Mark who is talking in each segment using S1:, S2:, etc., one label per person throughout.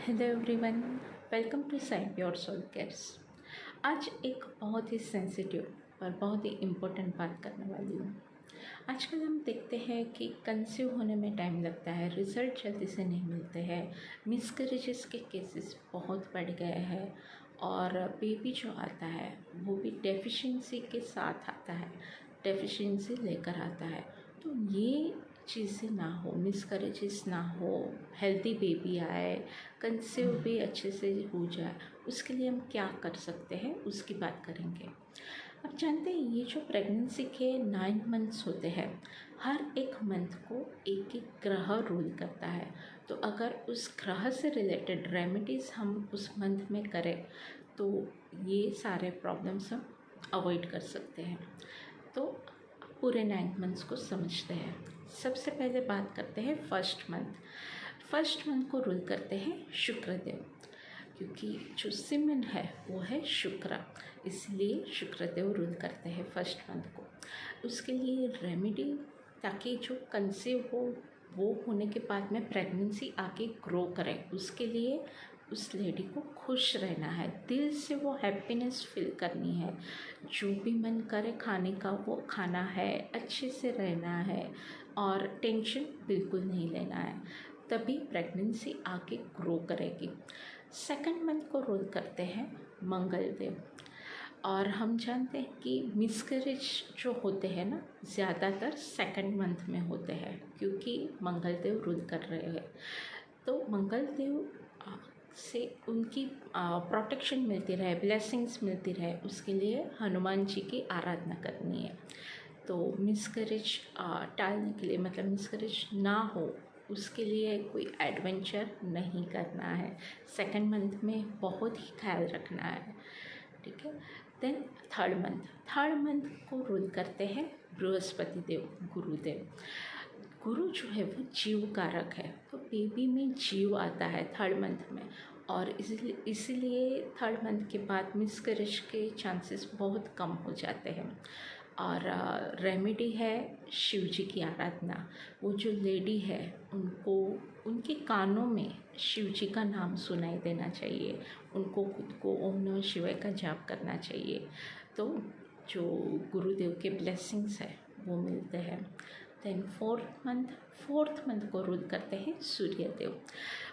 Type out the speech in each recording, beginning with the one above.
S1: Hello everyone, welcome to sign pure soul cares. आज एक बहुत ही सेंसिटिव और बहुत ही इम्पोर्टेंट बात करने वाली हूँ। आजकल हम देखते हैं कि कंसीव होने में टाइम लगता है, रिज़ल्ट जल्दी से नहीं मिलते हैं, मिसकैरेजेस के केसेस बहुत बढ़ गए हैं और बेबी जो आता है वो भी डेफिशिएंसी के साथ आता है, डेफिशिएंसी लेकर आता है। तो ये चीज़ें ना हो, मिसकैरेजेस ना हो, हेल्दी बेबी आए, कंसीव भी अच्छे से हो जाए, उसके लिए हम क्या कर सकते हैं उसकी बात करेंगे। अब जानते हैं ये जो प्रेगनेंसी के 9 मंथ्स होते हैं, हर एक मंथ को एक एक ग्रह रूल करता है। तो अगर उस ग्रह से रिलेटेड रेमेडीज़ हम उस मंथ में करें तो ये सारे प्रॉब्लम्स हम अवॉइड कर सकते हैं। तो पूरे 9 मंथ्स को समझते हैं। सबसे पहले बात करते हैं फर्स्ट मंथ को रूल करते हैं शुक्रदेव, क्योंकि जो सिमन है वो है शुक्र, इसलिए शुक्रदेव रूल करते हैं फर्स्ट मंथ को। उसके लिए रेमेडी, ताकि जो कंसीव हो वो होने के बाद में प्रेगनेंसी आगे ग्रो करे, उसके लिए उस लेडी को खुश रहना है, दिल से वो हैप्पीनेस फील करनी है, जो भी मन करे खाने का वो खाना है, अच्छे से रहना है और टेंशन बिल्कुल नहीं लेना है, तभी प्रेगनेंसी आगे ग्रो करेगी। सेकंड मंथ को रोल करते हैं मंगलदेव, और हम जानते हैं कि मिसकैरेज जो होते हैं ना, ज़्यादातर सेकंड मंथ में होते हैं, क्योंकि मंगलदेव रूल कर रहे हैं। तो मंगलदेव से उनकी प्रोटेक्शन मिलती रहे, ब्लेसिंग्स मिलती रहे, उसके लिए हनुमान जी की आराधना करनी है। तो मिसकैरेज टालने के लिए, मतलब मिसकैरेज ना हो उसके लिए कोई एडवेंचर नहीं करना है, सेकंड मंथ में बहुत ही ख्याल रखना है, ठीक है। देन थर्ड मंथ को रूल करते हैं बृहस्पति देव, गुरुदेव। गुरु जो है वो जीव कारक है, तो बेबी में जीव आता है थर्ड मंथ में, और इसीलिए थर्ड मंथ के बाद मिसकैरेज के चांसेस बहुत कम हो जाते हैं। और रेमेडी है शिव जी की आराधना। वो जो लेडी है उनको उनके कानों में शिव जी का नाम सुनाई देना चाहिए, उनको खुद को ओम नमः शिवाय का जाप करना चाहिए, तो जो गुरुदेव के ब्लेसिंग्स है वो मिलते हैं। देन फोर्थ मंथ को रूल करते हैं सूर्यदेव।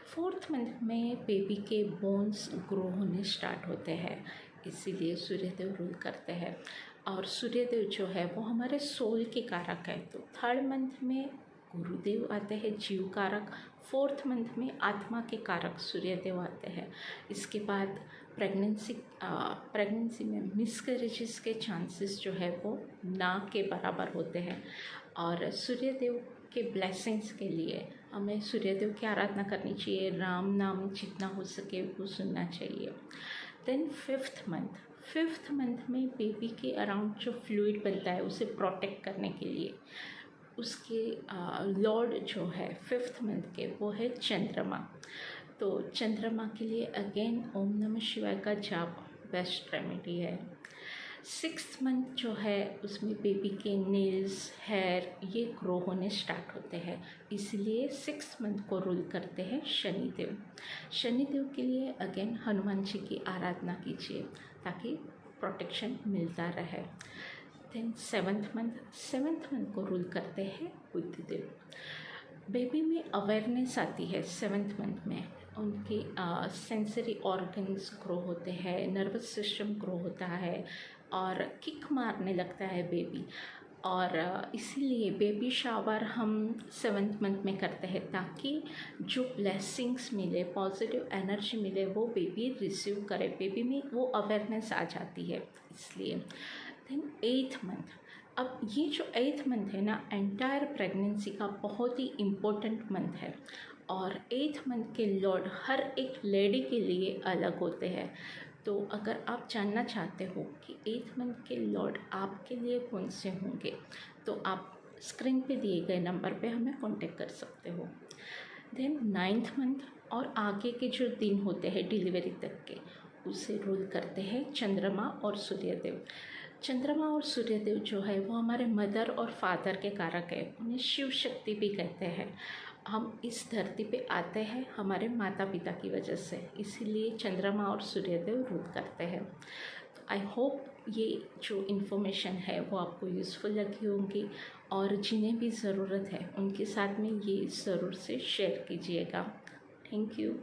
S1: फोर्थ मंथ में बेबी के बोन्स ग्रो होने स्टार्ट होते हैं, इसीलिए सूर्यदेव रूल करते हैं। और सूर्यदेव जो है वो हमारे सोल के कारक है, तो थर्ड मंथ में गुरुदेव आते हैं जीव कारक, फोर्थ मंथ में आत्मा के कारक सूर्यदेव आते हैं। इसके बाद प्रेगनेंसी में मिसकैरेजेस के चांसेस जो है वो ना के बराबर होते हैं। और सूर्यदेव के ब्लेसिंग्स के लिए हमें सूर्यदेव की आराधना करनी चाहिए, राम नाम जितना हो सके वो सुनना चाहिए। देन फिफ्थ मंथ में बेबी के अराउंड जो फ्लूइड बनता है उसे प्रोटेक्ट करने के लिए उसके लॉर्ड जो है फिफ्थ मंथ के वो है चंद्रमा। तो चंद्रमा के लिए अगेन ओम नमः शिवाय का जाप बेस्ट रेमेडी है। सिक्स्थ मंथ जो है उसमें बेबी के नेल्स, हेयर ये ग्रो होने स्टार्ट होते हैं, इसलिए सिक्स्थ मंथ को रूल करते हैं शनिदेव के लिए अगेन हनुमान जी की आराधना कीजिए, ताकि प्रोटेक्शन मिलता रहे। देन सेवन्थ मंथ को रूल करते हैं बुद्धदेव। बेबी में अवेयरनेस आती है सेवन्थ मंथ में, उनके सेंसरी ऑर्गन्स ग्रो होते हैं, नर्वस सिस्टम ग्रो होता है और किक मारने लगता है बेबी, और इसीलिए बेबी शावर हम सेवन्थ मंथ में करते हैं, ताकि जो ब्लेसिंग्स मिले, पॉजिटिव एनर्जी मिले, वो बेबी रिसीव करे, बेबी में वो अवेयरनेस आ जाती है, इसलिए। देन एट्थ मंथ, अब ये जो एट्थ मंथ है ना, एंटायर प्रेगनेंसी का बहुत ही इम्पोर्टेंट मंथ है, और एट्थ मंथ के लॉर्ड हर एक लेडी के लिए अलग होते हैं। तो अगर आप जानना चाहते हो कि एट्थ मंथ के लॉर्ड आपके लिए कौन से होंगे, तो आप स्क्रीन पे दिए गए नंबर पे हमें कांटेक्ट कर सकते हो। देन नाइन्थ मंथ और आगे के जो दिन होते हैं डिलीवरी तक के, उसे रूल करते हैं चंद्रमा और सूर्यदेव। चंद्रमा और सूर्यदेव जो है वो हमारे मदर और फादर के कारक है, उन्हें शिव शक्ति भी कहते हैं। हम इस धरती पे आते हैं हमारे माता पिता की वजह से, इसीलिए चंद्रमा और सूर्यदेव रूल करते हैं। तो आई होप ये जो इन्फॉर्मेशन है वो आपको यूज़फुल लगी होंगी, और जिन्हें भी ज़रूरत है उनके साथ में ये ज़रूर से शेयर कीजिएगा। Thank you.